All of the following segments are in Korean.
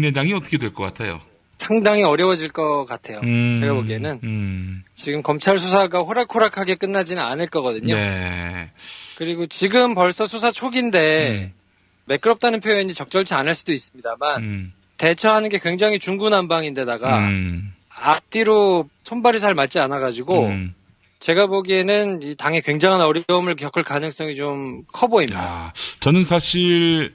국민의당이 어떻게 될 것 같아요? 상당히 어려워질 것 같아요. 제가 보기에는. 지금 검찰 수사가 호락호락하게 끝나지는 않을 거거든요. 네. 그리고 지금 벌써 수사 초기인데 매끄럽다는 표현이 적절치 않을 수도 있습니다만 대처하는 게 굉장히 중구난방인데다가 앞뒤로 손발이 잘 맞지 않아가지고 제가 보기에는 이 당에 굉장한 어려움을 겪을 가능성이 좀 커 보입니다. 저는 사실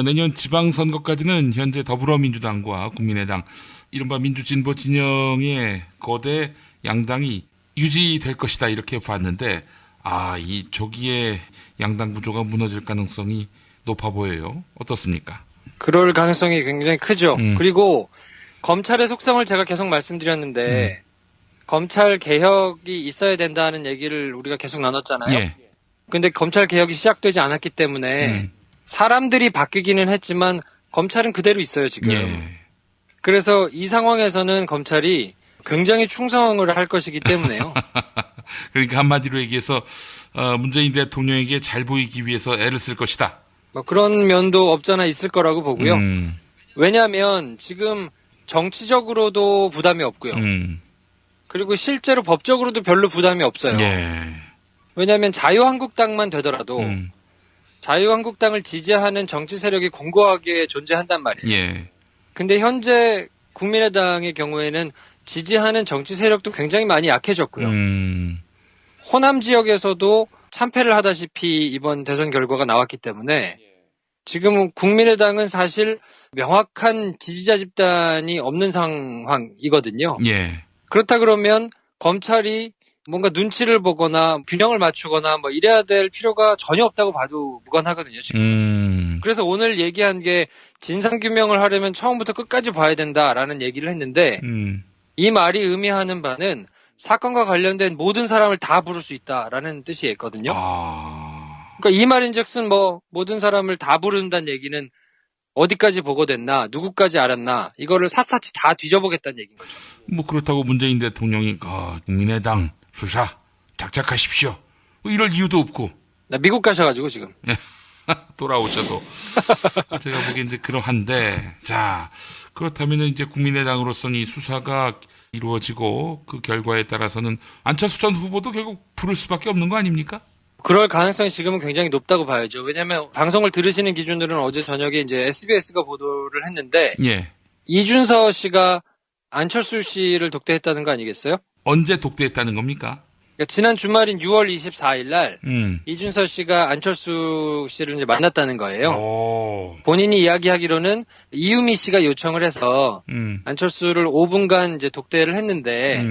내년 지방선거까지는 현재 더불어민주당과 국민의당 이른바 민주진보 진영의 거대 양당이 유지될 것이다 이렇게 봤는데 이 조기에 양당 구조가 무너질 가능성이 높아 보여요. 어떻습니까? 그럴 가능성이 굉장히 크죠. 그리고 검찰의 속성을 제가 계속 말씀드렸는데 검찰 개혁이 있어야 된다는 얘기를 우리가 계속 나눴잖아요. 예. 근데 검찰 개혁이 시작되지 않았기 때문에 사람들이 바뀌기는 했지만 검찰은 그대로 있어요, 지금. 예. 그래서 이 상황에서는 검찰이 굉장히 충성을 할 것이기 때문에요. 그러니까 한마디로 얘기해서 문재인 대통령에게 잘 보이기 위해서 애를 쓸 것이다. 뭐 그런 면도 없잖아 있을 거라고 보고요. 왜냐하면 지금 정치적으로도 부담이 없고요. 그리고 실제로 법적으로도 별로 부담이 없어요. 예. 왜냐하면 자유한국당만 되더라도 자유한국당을 지지하는 정치 세력이 공고하게 존재한단 말이에요. 예. 근데 현재 국민의당의 경우에는 지지하는 정치 세력도 굉장히 많이 약해졌고요. 호남 지역에서도 참패를 하다시피 이번 대선 결과가 나왔기 때문에 지금은 국민의당은 사실 명확한 지지자 집단이 없는 상황이거든요. 예. 그렇다 그러면 검찰이 뭔가 눈치를 보거나 균형을 맞추거나 뭐 이래야 될 필요가 전혀 없다고 봐도 무관하거든요, 지금. 그래서 오늘 얘기한 게 진상규명을 하려면 처음부터 끝까지 봐야 된다라는 얘기를 했는데 이 말이 의미하는 바는 사건과 관련된 모든 사람을 다 부를 수 있다라는 뜻이 있거든요. 그러니까 이 말인즉슨 뭐 모든 사람을 다 부른다는 얘기는 어디까지 보고됐나, 누구까지 알았나 이거를 샅샅이 다 뒤져보겠다는 얘기인 거죠. 뭐 그렇다고 문재인 대통령이 국민의당 수사 작작하십시오. 뭐 이럴 이유도 없고. 나 미국 가셔가지고 지금. 돌아오셔도 제가 보기엔 이제 그러한데 자 그렇다면은 이제 국민의당으로서는 이 수사가 이루어지고 그 결과에 따라서는 안철수 전 후보도 결국 부를 수밖에 없는 거 아닙니까? 그럴 가능성이 지금은 굉장히 높다고 봐야죠. 왜냐하면 방송을 들으시는 기준으로는 어제 저녁에 이제 SBS가 보도를 했는데 예. 이준서 씨가 안철수 씨를 독대했다는 거 아니겠어요? 언제 독대했다는 겁니까? 그러니까 지난 주말인 6월 24일 날 이준서 씨가 안철수 씨를 이제 만났다는 거예요. 본인이 이야기하기로는 이유미 씨가 요청을 해서 안철수를 5분간 이제 독대를 했는데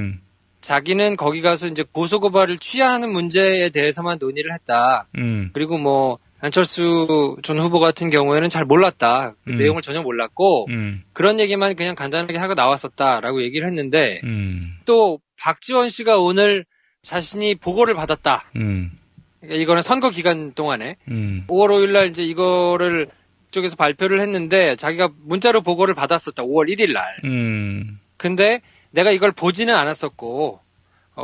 자기는 거기 가서 이제 고소고발을 취하하는 문제에 대해서만 논의를 했다. 그리고 뭐 안철수 전 후보 같은 경우에는 잘 몰랐다. 그 내용을 전혀 몰랐고 그런 얘기만 그냥 간단하게 하고 나왔었다라고 얘기를 했는데 또 박지원 씨가 오늘 자신이 보고를 받았다. 그러니까 이거는 선거 기간 동안에 5월 5일 날 이제 이거를 쪽에서 발표를 했는데 자기가 문자로 보고를 받았었다. 5월 1일 날. 근데 내가 이걸 보지는 않았었고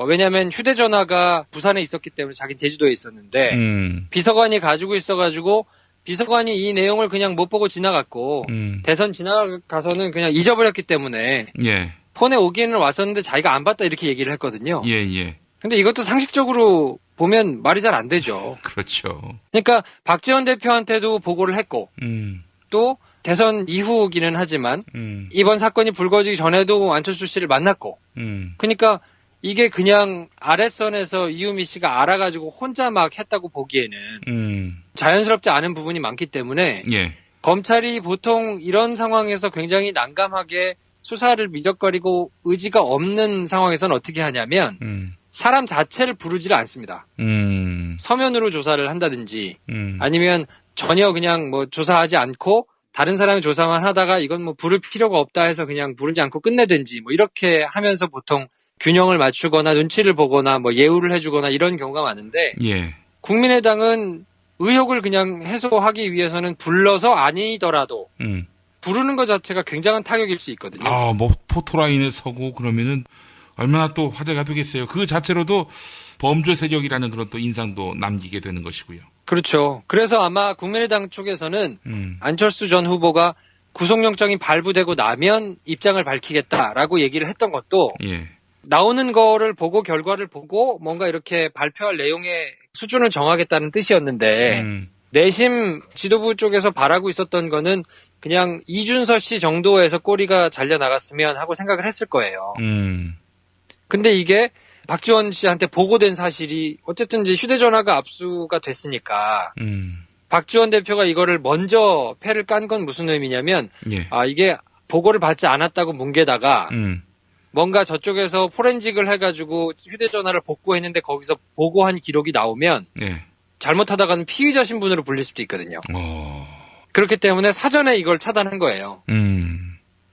왜냐하면 휴대전화가 부산에 있었기 때문에 자기 제주도에 있었는데 비서관이 가지고 있어가지고 비서관이 이 내용을 그냥 못 보고 지나갔고 대선 지나가서는 그냥 잊어버렸기 때문에 예. 폰에 오기는 왔었는데 자기가 안 봤다 이렇게 얘기를 했거든요. 예. 근데 이것도 상식적으로 보면 말이 잘 안 되죠. 그렇죠. 그러니까 박지원 대표한테도 보고를 했고 또 대선 이후기는 하지만 이번 사건이 불거지기 전에도 안철수 씨를 만났고 그러니까 이게 그냥 아랫선에서 이유미 씨가 알아가지고 혼자 막 했다고 보기에는 자연스럽지 않은 부분이 많기 때문에 예. 검찰이 보통 이런 상황에서 굉장히 난감하게 수사를 미적거리고 의지가 없는 상황에서는 어떻게 하냐면 사람 자체를 부르지를 않습니다. 서면으로 조사를 한다든지 아니면 전혀 그냥 뭐 조사하지 않고 다른 사람이 조사만 하다가 이건 뭐 부를 필요가 없다 해서 그냥 부르지 않고 끝내든지 뭐 이렇게 하면서 보통 균형을 맞추거나 눈치를 보거나 뭐 예우를 해주거나 이런 경우가 많은데 예. 국민의당은 의혹을 그냥 해소하기 위해서는 불러서 아니더라도 부르는 것 자체가 굉장한 타격일 수 있거든요. 뭐 포토라인에 서고 그러면은 얼마나 또 화제가 되겠어요. 그 자체로도 범죄 세력이라는 그런 또 인상도 남기게 되는 것이고요. 그렇죠. 그래서 아마 국민의당 쪽에서는 안철수 전 후보가 구속영장이 발부되고 나면 입장을 밝히겠다라고 얘기를 했던 것도 예. 나오는 거를 보고 결과를 보고 뭔가 이렇게 발표할 내용의 수준을 정하겠다는 뜻이었는데 내심 지도부 쪽에서 바라고 있었던 거는 그냥 이준서 씨 정도에서 꼬리가 잘려 나갔으면 하고 생각을 했을 거예요. 근데 이게 박지원 씨한테 보고된 사실이 어쨌든 이제 휴대전화가 압수가 됐으니까 박지원 대표가 이거를 먼저 패를 깐 건 무슨 의미냐면 예. 이게 보고를 받지 않았다고 뭉개다가 뭔가 저쪽에서 포렌직을 해가지고 휴대전화를 복구했는데 거기서 보고한 기록이 나오면 예. 잘못하다가는 피의자 신분으로 불릴 수도 있거든요. 그렇기 때문에 사전에 이걸 차단한 거예요.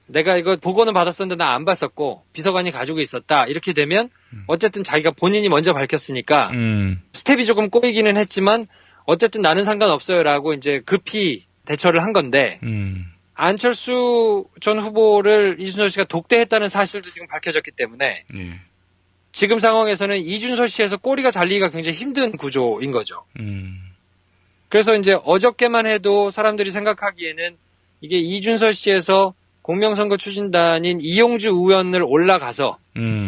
내가 이거 보고는 받았었는데 나 안 봤었고 비서관이 가지고 있었다. 이렇게 되면 어쨌든 자기가 본인이 먼저 밝혔으니까 스텝이 조금 꼬이기는 했지만 어쨌든 나는 상관없어요라고 이제 급히 대처를 한 건데 안철수 전 후보를 이준서 씨가 독대했다는 사실도 지금 밝혀졌기 때문에 예. 지금 상황에서는 이준서 씨에서 꼬리가 잘리기가 굉장히 힘든 구조인 거죠. 그래서 이제 어저께만 해도 사람들이 생각하기에는 이게 이준서 씨에서 공명선거 추진단인 이용주 의원을 올라가서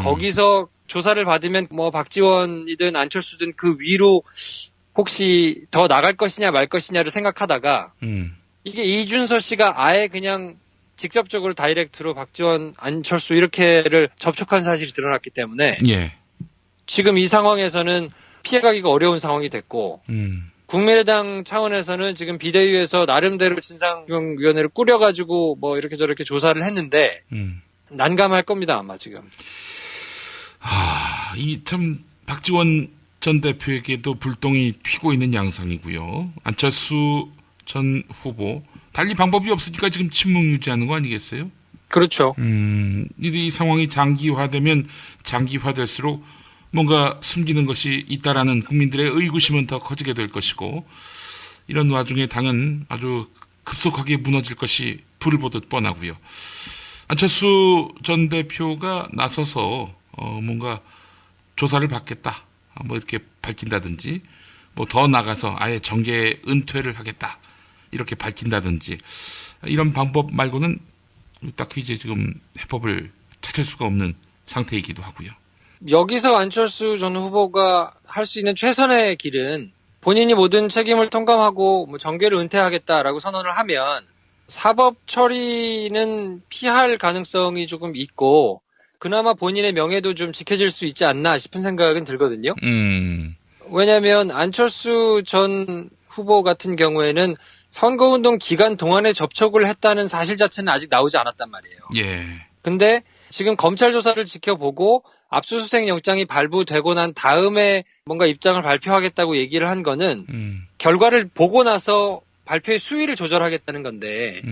거기서 조사를 받으면 뭐 박지원이든 안철수든 그 위로 혹시 더 나갈 것이냐 말 것이냐를 생각하다가 이게 이준서 씨가 아예 그냥 직접적으로 다이렉트로 박지원, 안철수 이렇게를 접촉한 사실이 드러났기 때문에 예. 지금 이 상황에서는 피해가기가 어려운 상황이 됐고 국민의당 차원에서는 지금 비대위에서 나름대로 진상규명위원회를 꾸려가지고 뭐 이렇게 저렇게 조사를 했는데 난감할 겁니다 아마 지금. 이 참 박지원 전 대표에게도 불똥이 튀고 있는 양상이고요. 안철수 전 후보 달리 방법이 없으니까 지금 침묵 유지하는 거 아니겠어요? 그렇죠. 이 상황이 장기화되면 장기화될수록 뭔가 숨기는 것이 있다라는 국민들의 의구심은 더 커지게 될 것이고 이런 와중에 당은 아주 급속하게 무너질 것이 불을 보듯 뻔하고요. 안철수 전 대표가 나서서 뭔가 조사를 받겠다 뭐 이렇게 밝힌다든지 뭐 더 나가서 아예 정계 은퇴를 하겠다 이렇게 밝힌다든지 이런 방법 말고는 딱히 이제 지금 해법을 찾을 수가 없는 상태이기도 하고요. 여기서 안철수 전 후보가 할 수 있는 최선의 길은 본인이 모든 책임을 통감하고 뭐 정계를 은퇴하겠다라고 선언을 하면 사법 처리는 피할 가능성이 조금 있고 그나마 본인의 명예도 좀 지켜질 수 있지 않나 싶은 생각은 들거든요. 왜냐하면 안철수 전 후보 같은 경우에는 선거운동 기간 동안에 접촉을 했다는 사실 자체는 아직 나오지 않았단 말이에요. 예. 근데 지금 검찰 조사를 지켜보고 압수수색 영장이 발부되고 난 다음에 뭔가 입장을 발표하겠다고 얘기를 한 거는 결과를 보고 나서 발표의 수위를 조절하겠다는 건데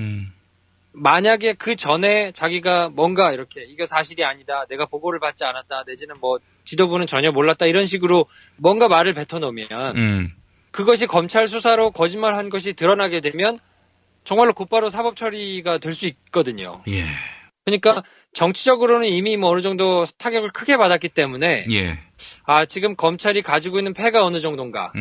만약에 그 전에 자기가 뭔가 이렇게 이거 사실이 아니다, 내가 보고를 받지 않았다, 내지는 뭐 지도부는 전혀 몰랐다 이런 식으로 뭔가 말을 뱉어놓으면 그것이 검찰 수사로 거짓말한 것이 드러나게 되면 정말로 곧바로 사법 처리가 될 수 있거든요. 예. 그러니까 정치적으로는 이미 뭐 어느 정도 타격을 크게 받았기 때문에 예. 지금 검찰이 가지고 있는 패가 어느 정도인가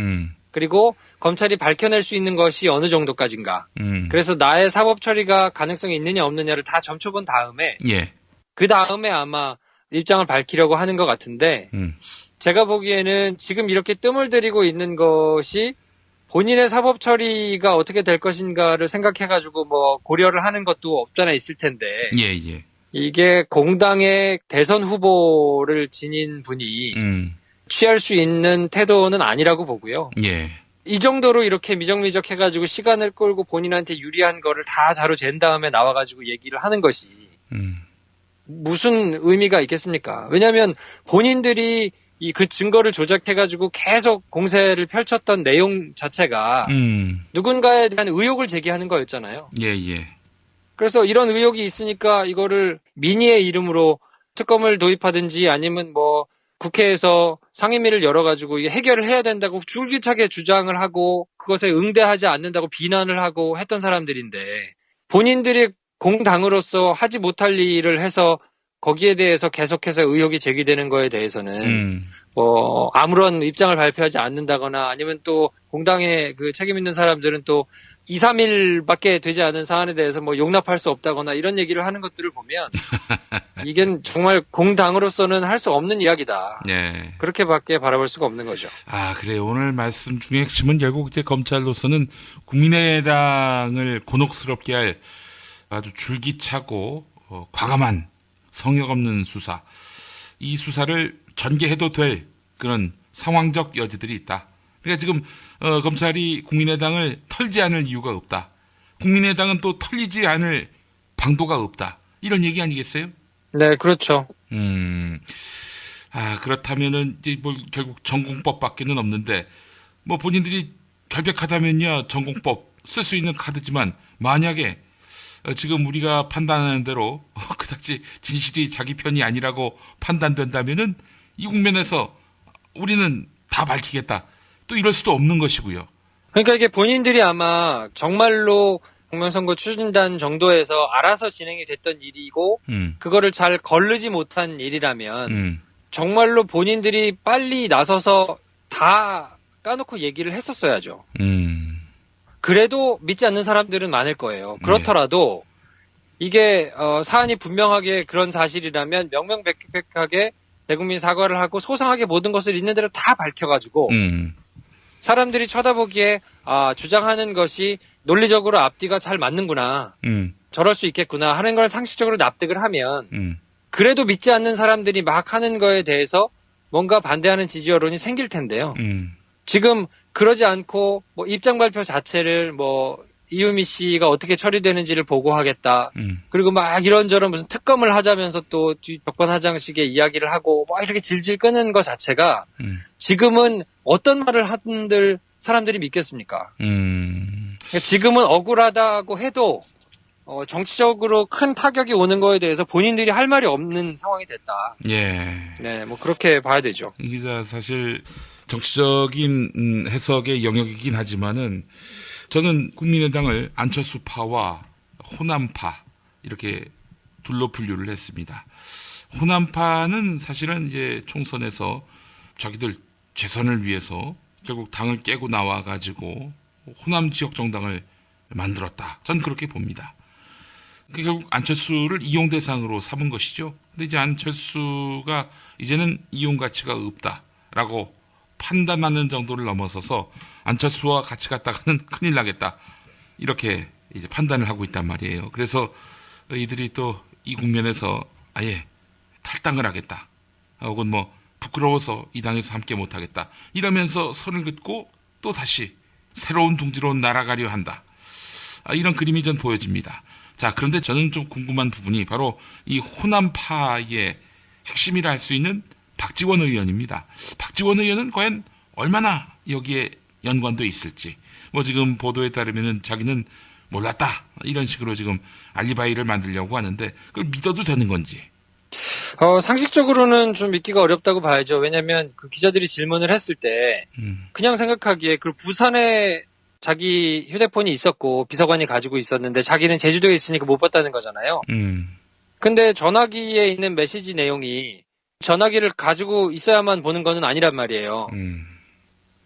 그리고 검찰이 밝혀낼 수 있는 것이 어느 정도까지인가 그래서 나의 사법 처리가 가능성이 있느냐 없느냐를 다 점쳐본 다음에 예. 그 다음에 아마 입장을 밝히려고 하는 것 같은데 제가 보기에는 지금 이렇게 뜸을 들이고 있는 것이 본인의 사법 처리가 어떻게 될 것인가를 생각해가지고 뭐 고려를 하는 것도 없잖아 있을 텐데 예, 예. 이게 공당의 대선 후보를 지닌 분이 취할 수 있는 태도는 아니라고 보고요. 예. 이 정도로 이렇게 미적미적 해가지고 시간을 끌고 본인한테 유리한 거를 다 자로 잰 다음에 나와가지고 얘기를 하는 것이 무슨 의미가 있겠습니까? 왜냐하면 본인들이 그 증거를 조작해가지고 계속 공세를 펼쳤던 내용 자체가 누군가에 대한 의혹을 제기하는 거였잖아요. 예, 예. 그래서 이런 의혹이 있으니까 이거를 민의의 이름으로 특검을 도입하든지 아니면 뭐 국회에서 상임위를 열어가지고 이게 해결을 해야 된다고 줄기차게 주장을 하고 그것에 응대하지 않는다고 비난을 하고 했던 사람들인데 본인들이 공당으로서 하지 못할 일을 해서 거기에 대해서 계속해서 의혹이 제기되는 거에 대해서는 뭐 아무런 입장을 발표하지 않는다거나 아니면 또 공당의 그 책임 있는 사람들은 또 2, 3일밖에 되지 않은 사안에 대해서 뭐 용납할 수 없다거나 이런 얘기를 하는 것들을 보면 이게 정말 공당으로서는 할 수 없는 이야기다. 네. 그렇게밖에 바라볼 수가 없는 거죠. 아, 그래요. 오늘 말씀 중에 핵심은 결국 이제 검찰로서는 국민의당을 곤혹스럽게 할 아주 줄기차고 과감한 성역 없는 수사. 이 수사를 전개해도 될 그런 상황적 여지들이 있다. 그러니까 지금 검찰이 국민의당을 털지 않을 이유가 없다. 국민의당은 또 털리지 않을 방도가 없다. 이런 얘기 아니겠어요? 네, 그렇죠. 그렇다면은 이제 뭐 결국 전공법밖에는 없는데 뭐 본인들이 결백하다면야 전공법 쓸 수 있는 카드지만 만약에 지금 우리가 판단하는 대로 그다지 진실이 자기 편이 아니라고 판단된다면은 이 국면에서 우리는 다 밝히겠다. 또 이럴 수도 없는 것이고요. 그러니까 이게 본인들이 아마 정말로 공명선거 추진단 정도에서 알아서 진행이 됐던 일이고 그거를 잘 거르지 못한 일이라면 정말로 본인들이 빨리 나서서 다 까놓고 얘기를 했었어야죠. 그래도 믿지 않는 사람들은 많을 거예요. 그렇더라도 이게 사안이 분명하게 그런 사실이라면 명명백백하게 대국민 사과를 하고 소상하게 모든 것을 있는 대로 다 밝혀가지고 사람들이 쳐다보기에 주장하는 것이 논리적으로 앞뒤가 잘 맞는구나. 저럴 수 있겠구나 하는 걸 상식적으로 납득을 하면 그래도 믿지 않는 사람들이 막 하는 거에 대해서 뭔가 반대하는 지지 여론이 생길 텐데요. 지금 그러지 않고 뭐 입장 발표 자체를 뭐 이유미 씨가 어떻게 처리되는지를 보고하겠다. 그리고 막 이런저런 무슨 특검을 하자면서 또 벽반하장식의 이야기를 하고 막 이렇게 질질 끄는 것 자체가 지금은 어떤 말을 하든들 사람들이 믿겠습니까? 그러니까 지금은 억울하다고 해도 정치적으로 큰 타격이 오는 거에 대해서 본인들이 할 말이 없는 상황이 됐다. 예. 네, 뭐 그렇게 봐야 되죠. 이 기자 사실 정치적인 해석의 영역이긴 하지만은 저는 국민의당을 안철수파와 호남파 이렇게 둘로 분류를 했습니다. 호남파는 사실은 이제 총선에서 자기들 재선을 위해서 결국 당을 깨고 나와가지고 호남 지역 정당을 만들었다. 전 그렇게 봅니다. 결국 안철수를 이용 대상으로 삼은 것이죠. 근데 이제 안철수가 이제는 이용 가치가 없다라고 판단하는 정도를 넘어서서 안철수와 같이 갔다가는 큰일 나겠다. 이렇게 이제 판단을 하고 있단 말이에요. 그래서 이들이 또 이 국면에서 아예 탈당을 하겠다. 혹은 뭐 부끄러워서 이 당에서 함께 못하겠다. 이러면서 선을 긋고 또 다시 새로운 둥지로 날아가려 한다. 이런 그림이 전 보여집니다. 자, 그런데 저는 좀 궁금한 부분이 바로 이 호남파의 핵심이라 할 수 있는 박지원 의원입니다. 박지원 의원은 과연 얼마나 여기에 연관돼 있을지. 뭐 지금 보도에 따르면은 자기는 몰랐다. 이런 식으로 지금 알리바이를 만들려고 하는데 그걸 믿어도 되는 건지. 상식적으로는 좀 믿기가 어렵다고 봐야죠. 왜냐면 그 기자들이 질문을 했을 때 그냥 생각하기에 그 부산에 자기 휴대폰이 있었고 비서관이 가지고 있었는데 자기는 제주도에 있으니까 못 봤다는 거잖아요. 근데 전화기에 있는 메시지 내용이 전화기를 가지고 있어야만 보는 거는 아니란 말이에요.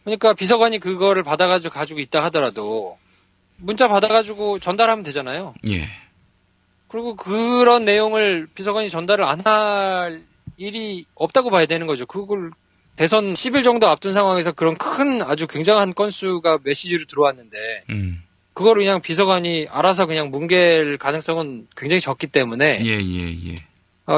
그러니까 비서관이 그거를 받아가지고 가지고 있다 하더라도 문자 받아가지고 전달하면 되잖아요. 예. 그리고 그런 내용을 비서관이 전달을 안 할 일이 없다고 봐야 되는 거죠. 그걸 대선 10일 정도 앞둔 상황에서 그런 큰 아주 굉장한 건수가 메시지로 들어왔는데 그거를 그냥 비서관이 알아서 그냥 뭉갤 가능성은 굉장히 적기 때문에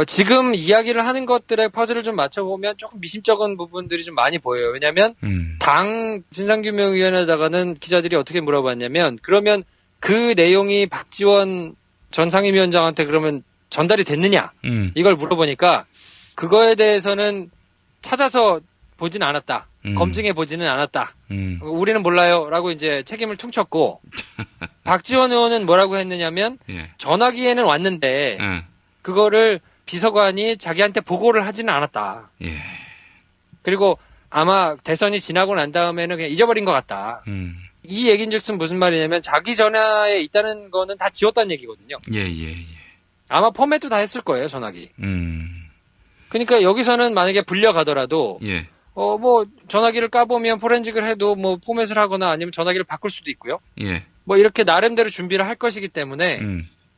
지금 이야기를 하는 것들의 퍼즐을 좀 맞춰보면 조금 미심쩍은 부분들이 좀 많이 보여요. 왜냐하면 당 진상규명위원회에다가는 기자들이 어떻게 물어봤냐면 그러면 그 내용이 박지원 전 상임위원장한테 그러면 전달이 됐느냐 이걸 물어보니까 그거에 대해서는 찾아서 보진 않았다. 검증해 보지는 않았다. 우리는 몰라요 라고 이제 책임을 퉁쳤고 박지원 의원은 뭐라고 했느냐면 전화기에는 왔는데 그거를 비서관이 자기한테 보고를 하지는 않았다. 그리고 아마 대선이 지나고 난 다음에는 그냥 잊어버린 것 같다. 이 얘긴즉슨 무슨 말이냐면 자기 전화에 있다는 거는 다 지웠다는 얘기거든요. 아마 포맷도 다 했을 거예요, 전화기. 그러니까 여기서는 만약에 불려가더라도 뭐 전화기를 까보면 포렌식을 해도 뭐 포맷을 하거나 아니면 전화기를 바꿀 수도 있고요. 뭐 이렇게 나름대로 준비를 할 것이기 때문에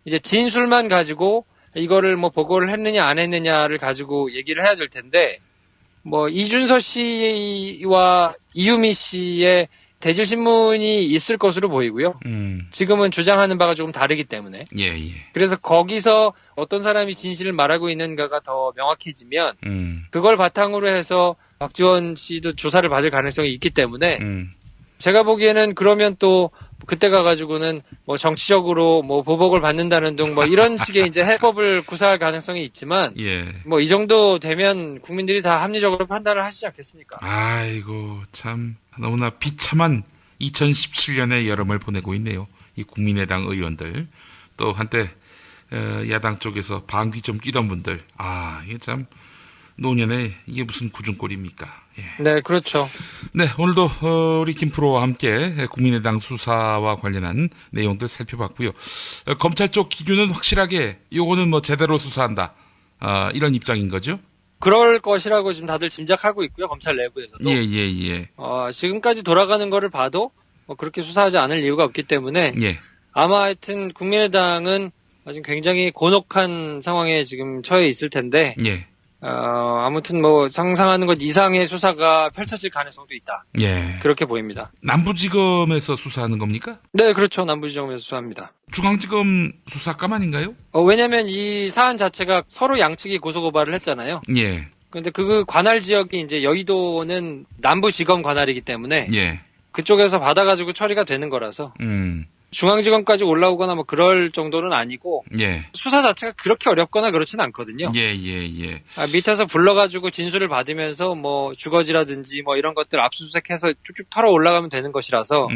이제 진술만 가지고 이거를 뭐 보고를 했느냐 안 했느냐를 가지고 얘기를 해야 될 텐데 뭐 이준서 씨와 이유미 씨의 대질신문이 있을 것으로 보이고요. 지금은 주장하는 바가 조금 다르기 때문에. 예, 예. 그래서 거기서 어떤 사람이 진실을 말하고 있는가가 더 명확해지면 그걸 바탕으로 해서 박지원 씨도 조사를 받을 가능성이 있기 때문에 제가 보기에는 그러면 또 그때 가가지고는 뭐 정치적으로 뭐 보복을 받는다는 등 뭐 이런 식의 이제 해법을 구사할 가능성이 있지만 예. 뭐 이 정도 되면 국민들이 다 합리적으로 판단을 하시지 않겠습니까? 아이고 참 너무나 비참한 2017년의 여름을 보내고 있네요. 이 국민의당 의원들 또 한때 야당 쪽에서 방귀 좀 뀌던 분들 이게 참 노년에 이게 무슨 구중골입니까? 예. 네, 그렇죠. 네, 오늘도 우리 김프로와 함께 국민의당 수사와 관련한 내용들 살펴봤고요. 검찰 쪽 기준은 확실하게 요거는 뭐 제대로 수사한다. 이런 입장인 거죠? 그럴 것이라고 지금 다들 짐작하고 있고요. 검찰 내부에서도. 예. 지금까지 돌아가는 거를 봐도 뭐 그렇게 수사하지 않을 이유가 없기 때문에 예. 아마 하여튼 국민의당은 지금 굉장히 곤혹한 상황에 지금 처해 있을 텐데 예. 아무튼 뭐 상상하는 것 이상의 수사가 펼쳐질 가능성도 있다. 예. 그렇게 보입니다. 남부지검에서 수사하는 겁니까? 네, 그렇죠. 남부지검에서 수사합니다. 중앙지검 수사과만인가요? 왜냐면 이 사안 자체가 서로 양측이 고소고발을 했잖아요. 예. 근데 그 관할 지역이 이제 여의도는 남부지검 관할이기 때문에 예. 그쪽에서 받아가지고 처리가 되는 거라서 중앙지검까지 올라오거나 뭐 그럴 정도는 아니고 예. 수사 자체가 그렇게 어렵거나 그렇지는 않거든요. 예. 밑에서 불러가지고 진술을 받으면서 뭐 주거지라든지 뭐 이런 것들 압수수색해서 쭉쭉 털어 올라가면 되는 것이라서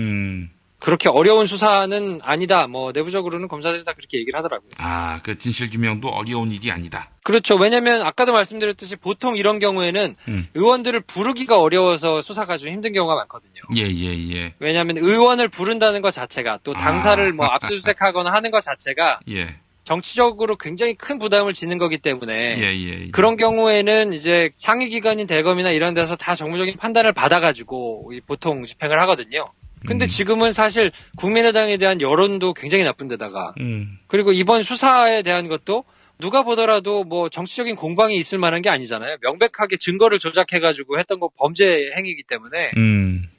그렇게 어려운 수사는 아니다. 뭐 내부적으로는 검사들이 다 그렇게 얘기를 하더라고요. 그 진실규명도 어려운 일이 아니다. 그렇죠. 왜냐면 아까도 말씀드렸듯이 보통 이런 경우에는 의원들을 부르기가 어려워서 수사가 좀 힘든 경우가 많거든요. 예. 왜냐면 의원을 부른다는 것 자체가 또 당사를 뭐 압수수색하거나 하는 것 자체가 예. 정치적으로 굉장히 큰 부담을 지는 거기 때문에 예. 그런 경우에는 이제 상위기관인 대검이나 이런 데서 다 정무적인 판단을 받아가지고 보통 집행을 하거든요. 근데 지금은 사실 국민의당에 대한 여론도 굉장히 나쁜 데다가 그리고 이번 수사에 대한 것도 누가 보더라도 뭐 정치적인 공방이 있을 만한 게 아니잖아요. 명백하게 증거를 조작해가지고 했던 거 범죄 행위이기 때문에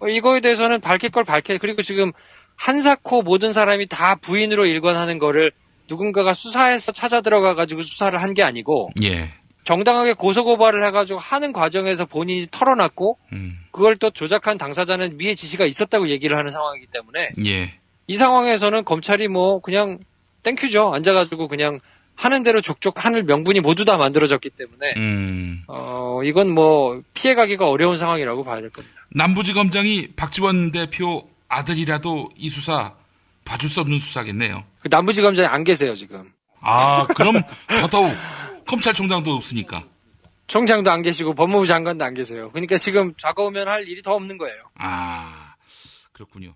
이거에 대해서는 밝힐 걸 그리고 지금 한사코 모든 사람이 다 부인으로 일관하는 거를 누군가가 수사해서 찾아 들어가가지고 수사를 한 게 아니고 예. 정당하게 고소고발을 해가지고 하는 과정에서 본인이 털어놨고 그걸 또 조작한 당사자는 위에 지시가 있었다고 얘기를 하는 상황이기 때문에 예. 이 상황에서는 검찰이 뭐 그냥 땡큐죠. 앉아가지고 그냥 하는 대로 족족 하늘 명분이 모두 다 만들어졌기 때문에 이건 뭐 피해가기가 어려운 상황이라고 봐야 될 겁니다. 남부지검장이 박지원 대표 아들이라도 이 수사 봐줄 수 없는 수사겠네요. 그 남부지검장이 안 계세요 지금. 그럼 더더욱 검찰총장도 없으니까. 총장도 안 계시고 법무부 장관도 안 계세요. 그러니까 지금 좌거우면 할 일이 더 없는 거예요. 그렇군요.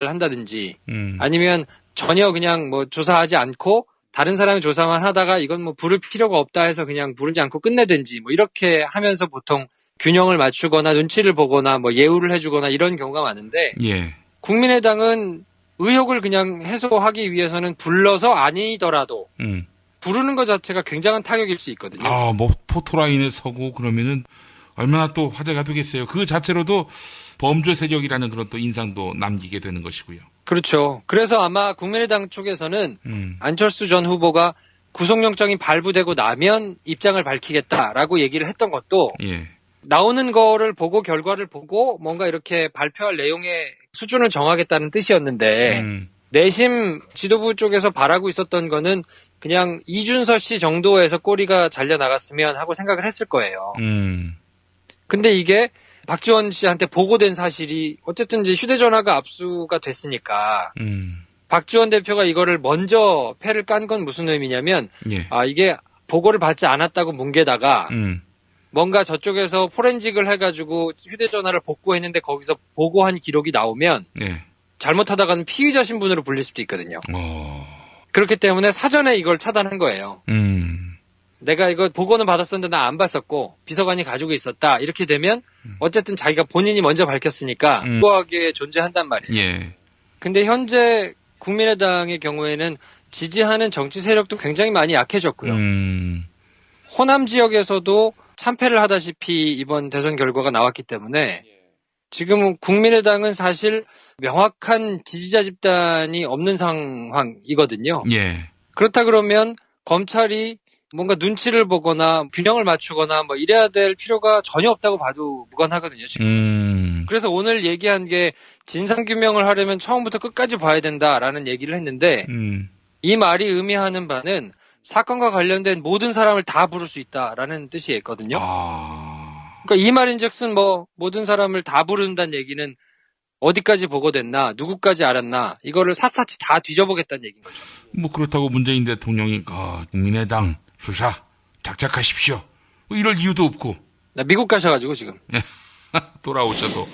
한다든지 아니면 전혀 그냥 뭐 조사하지 않고 다른 사람이 조사만 하다가 이건 뭐 부를 필요가 없다 해서 그냥 부르지 않고 끝내든지 뭐 이렇게 하면서 보통 균형을 맞추거나 눈치를 보거나 뭐 예우를 해주거나 이런 경우가 많은데 예. 국민의당은 의혹을 그냥 해소하기 위해서는 불러서 아니더라도 부르는 것 자체가 굉장한 타격일 수 있거든요. 뭐 포토라인에 서고 그러면은 얼마나 또 화제가 되겠어요. 그 자체로도 범죄 세력이라는 그런 또 인상도 남기게 되는 것이고요. 그렇죠. 그래서 아마 국민의당 쪽에서는 안철수 전 후보가 구속영장이 발부되고 나면 입장을 밝히겠다라고 얘기를 했던 것도 예. 나오는 거를 보고 결과를 보고 뭔가 이렇게 발표할 내용의 수준을 정하겠다는 뜻이었는데 내심 지도부 쪽에서 바라고 있었던 거는 그냥 이준서 씨 정도에서 꼬리가 잘려 나갔으면 하고 생각을 했을 거예요. 근데 이게 박지원 씨한테 보고된 사실이 어쨌든 이제 휴대전화가 압수가 됐으니까 박지원 대표가 이거를 먼저 패를 깐 건 무슨 의미냐면 예. 이게 보고를 받지 않았다고 뭉개다가 뭔가 저쪽에서 포렌직을 해가지고 휴대전화를 복구했는데 거기서 보고한 기록이 나오면 예. 잘못하다가는 피의자 신분으로 불릴 수도 있거든요. 그렇기 때문에 사전에 이걸 차단한 거예요. 내가 이거 보고는 받았었는데 나 안 봤었고 비서관이 가지고 있었다. 이렇게 되면 어쨌든 자기가 본인이 먼저 밝혔으니까 후하게 존재한단 말이에요. 예. 근데 현재 국민의당의 경우에는 지지하는 정치 세력도 굉장히 많이 약해졌고요. 호남 지역에서도 참패를 하다시피 이번 대선 결과가 나왔기 때문에 지금 국민의당은 사실 명확한 지지자 집단이 없는 상황이거든요. 예. 그렇다 그러면 검찰이 뭔가 눈치를 보거나 균형을 맞추거나 뭐 이래야 될 필요가 전혀 없다고 봐도 무관하거든요, 지금. 그래서 오늘 얘기한 게 진상규명을 하려면 처음부터 끝까지 봐야 된다라는 얘기를 했는데 이 말이 의미하는 바는 사건과 관련된 모든 사람을 다 부를 수 있다라는 뜻이 있거든요. 그러니까 이 말인즉슨 뭐 모든 사람을 다 부른다는 얘기는 어디까지 보고됐나, 누구까지 알았나 이거를 샅샅이 다 뒤져보겠다는 얘기인 거죠. 뭐 그렇다고 문재인 대통령이 국민의당 수사 작작하십시오. 뭐 이럴 이유도 없고. 나 미국 가셔가지고 지금. 돌아오셔도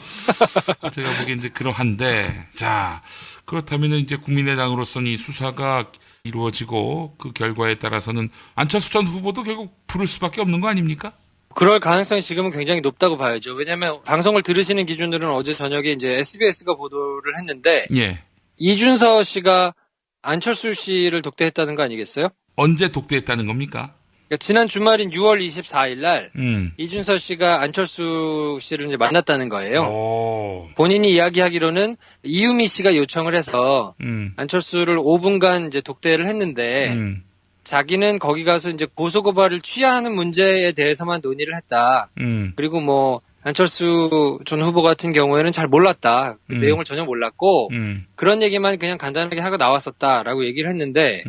제가 보기엔 이제 그러한데, 자 그렇다면 이제 국민의당으로서는 이 수사가 이루어지고 그 결과에 따라서는 안철수 전 후보도 결국 부를 수밖에 없는 거 아닙니까? 그럴 가능성이 지금은 굉장히 높다고 봐야죠. 왜냐하면 방송을 들으시는 기준으로는 어제 저녁에 이제 SBS가 보도를 했는데, 예. 이준서 씨가 안철수 씨를 독대했다는 거 아니겠어요? 언제 독대했다는 겁니까? 그러니까 지난 주말인 6월 24일 날 이준서 씨가 안철수 씨를 이제 만났다는 거예요. 본인이 이야기하기로는 이유미 씨가 요청을 해서 안철수를 5분간 이제 독대를 했는데 자기는 거기 가서 이제 고소고발을 취하하는 문제에 대해서만 논의를 했다. 그리고 뭐 안철수 전 후보 같은 경우에는 잘 몰랐다. 그 내용을 전혀 몰랐고 그런 얘기만 그냥 간단하게 하고 나왔었다라고 얘기를 했는데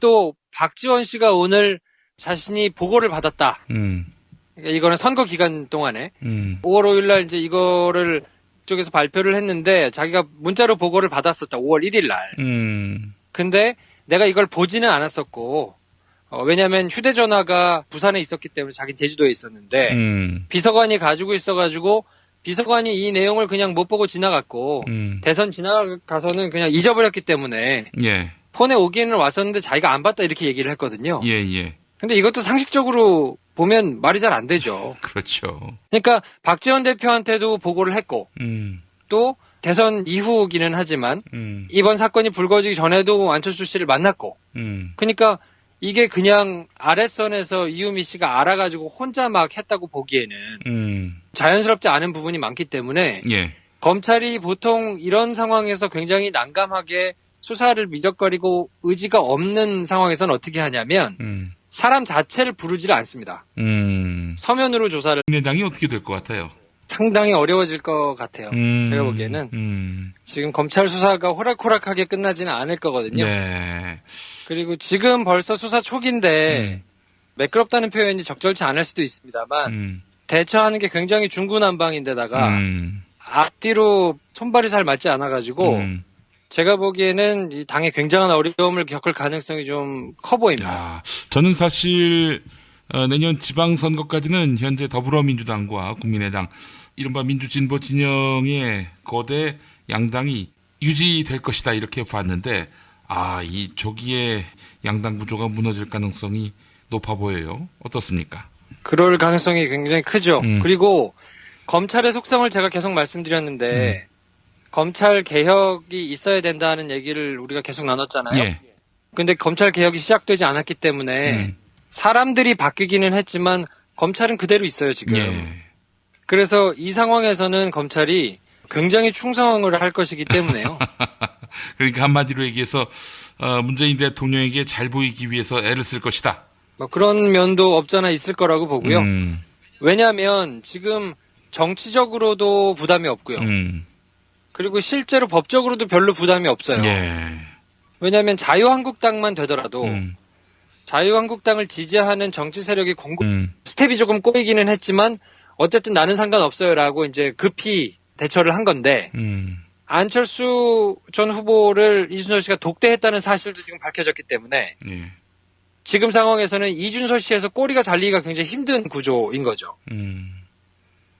또 박지원 씨가 오늘 자신이 보고를 받았다. 그러니까 이거는 선거 기간 동안에 5월 5일 날 이제 이거를 쪽에서 발표를 했는데 자기가 문자로 보고를 받았었다. 5월 1일 날. 근데 내가 이걸 보지는 않았었고 왜냐하면 휴대전화가 부산에 있었기 때문에 자기 제주도에 있었는데 비서관이 가지고 있어가지고 비서관이 이 내용을 그냥 못 보고 지나갔고 대선 지나가서는 그냥 잊어버렸기 때문에 예. 폰에 오기는 왔었는데 자기가 안 봤다 이렇게 얘기를 했거든요. 예. 근데 이것도 상식적으로 보면 말이 잘 안 되죠. 그렇죠. 그러니까 박지원 대표한테도 보고를 했고 또 대선 이후기는 하지만 이번 사건이 불거지기 전에도 안철수 씨를 만났고 그러니까 이게 그냥 아랫선에서 이유미 씨가 알아가지고 혼자 막 했다고 보기에는 자연스럽지 않은 부분이 많기 때문에 예. 검찰이 보통 이런 상황에서 굉장히 난감하게 수사를 미적거리고 의지가 없는 상황에서는 어떻게 하냐면 사람 자체를 부르지를 않습니다. 서면으로 조사를. 국민의당이 어떻게 될 것 같아요? 상당히 어려워질 것 같아요. 제가 보기에는 지금 검찰 수사가 호락호락하게 끝나지는 않을 거거든요. 네. 그리고 지금 벌써 수사 초기인데 매끄럽다는 표현이 적절치 않을 수도 있습니다만 대처하는 게 굉장히 중구난방인데다가 앞뒤로 손발이 잘 맞지 않아가지고 제가 보기에는 이 당에 굉장한 어려움을 겪을 가능성이 좀 커 보입니다. 저는 사실 내년 지방선거까지는 현재 더불어민주당과 국민의당 이른바 민주진보 진영의 거대 양당이 유지될 것이다 이렇게 봤는데 이 조기에 양당 구조가 무너질 가능성이 높아 보여요. 어떻습니까? 그럴 가능성이 굉장히 크죠. 그리고 검찰의 속성을 제가 계속 말씀드렸는데 검찰 개혁이 있어야 된다는 얘기를 우리가 계속 나눴잖아요. 예. 근데 검찰 개혁이 시작되지 않았기 때문에 사람들이 바뀌기는 했지만 검찰은 그대로 있어요, 지금. 예. 그래서 이 상황에서는 검찰이 굉장히 충성을 할 것이기 때문에요. 그러니까 한마디로 얘기해서 문재인 대통령에게 잘 보이기 위해서 애를 쓸 것이다. 뭐 그런 면도 없잖아 있을 거라고 보고요. 왜냐하면 지금 정치적으로도 부담이 없고요. 그리고 실제로 법적으로도 별로 부담이 없어요. 예. 왜냐하면 자유한국당만 되더라도 자유한국당을 지지하는 정치 세력이 공급 스텝이 조금 꼬이기는 했지만 어쨌든 나는 상관없어요라고 이제 급히 대처를 한 건데 안철수 전 후보를 이준서 씨가 독대했다는 사실도 지금 밝혀졌기 때문에 예. 지금 상황에서는 이준서 씨에서 꼬리가 잘리기가 굉장히 힘든 구조인 거죠.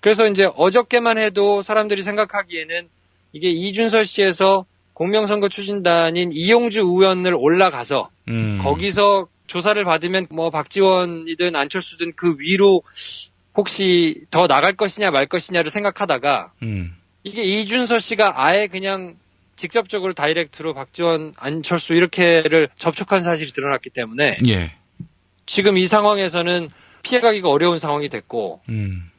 그래서 이제 어저께만 해도 사람들이 생각하기에는 이게 이준서 씨에서 공명선거 추진단인 이용주 의원을 올라가서 거기서 조사를 받으면 뭐 박지원이든 안철수든 그 위로 혹시 더 나갈 것이냐 말 것이냐를 생각하다가 이게 이준서 씨가 아예 그냥 직접적으로 다이렉트로 박지원, 안철수 이렇게를 접촉한 사실이 드러났기 때문에 예. 지금 이 상황에서는 피해가기가 어려운 상황이 됐고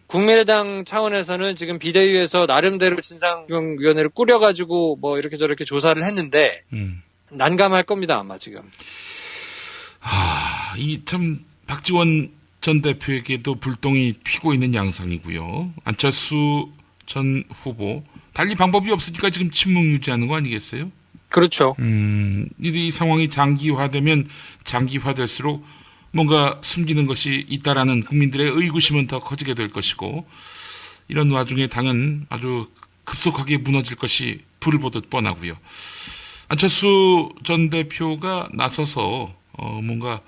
국민의당 차원에서는 지금 비대위에서 나름대로 진상규명위원회를 꾸려가지고 뭐 이렇게 저렇게 조사를 했는데 난감할 겁니다 아마 지금. 이 참 박지원 전 대표에게도 불똥이 튀고 있는 양상이고요. 안철수 전 후보 달리 방법이 없으니까 지금 침묵 유지하는 거 아니겠어요? 그렇죠. 이 상황이 장기화되면 장기화될수록 뭔가 숨기는 것이 있다라는 국민들의 의구심은 더 커지게 될 것이고 이런 와중에 당은 아주 급속하게 무너질 것이 불을 보듯 뻔하고요. 안철수 전 대표가 나서서 뭔가